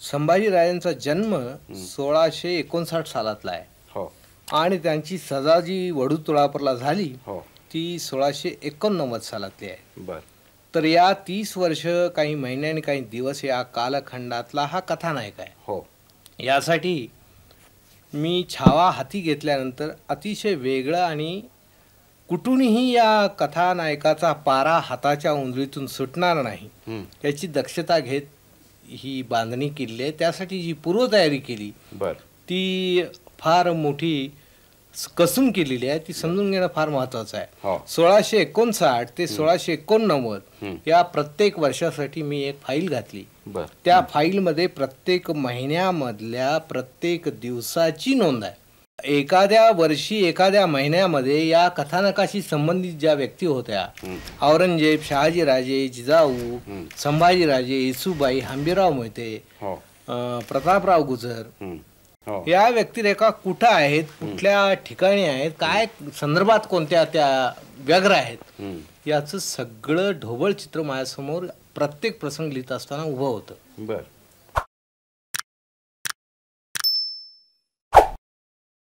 संभाजीराजांचा जन्म 1659 सालातला आहे. हो आणि त्यांची सजा जी वडूतुळापरला झाली हो ती 1689 सालातली आहे. बर तर या 30 वर्ष काही महिने आणि काही दिवस या कालखंडातला हा कथानायक आहे. हो यासाठी मी छावा हाती घेतल्यानंतर अतिशय वेगळं आणि कुठूनही या कथानायकाचा पारा हाताच्या उंजळीतून सुटणार नाही याची दक्षता घेत ही बांधणी केली आहे. त्यासाठी जी पूर्वतयारी केली बर ती फार मोठी कसून केलेली आहे. ती समजून घेणं फार महत्त्वाचं आहे. हो 1659 ते 1689 या प्रत्येक वर्षासाठी मी एक फाईल घातली. बर त्या फाईलमध्ये प्रत्येक महिन्यामधल्या प्रत्येक दिवसाची नोंद आहे. एखाद्या वर्षी एखाद्या महिन्यामध्ये या कथानकाशी संबंधित ज्या व्यक्ती होत्या, औरंगजेब, शहाजीराजे, जिजाऊ, संभाजीराजे, येसूबाई, हंबीरराव मोहिते, हो प्रतापराव गुजर, हो या व्यक्तिरेखा कुठं आहेत, कुठल्या ठिकाणी आहेत, काय संदर्भात कोणत्या त्या व्यग्र आहेत, याचं सगळं ढोबळ चित्र माझ्यासमोर प्रत्येक प्रसंग लिहित असताना उभं होतं. बर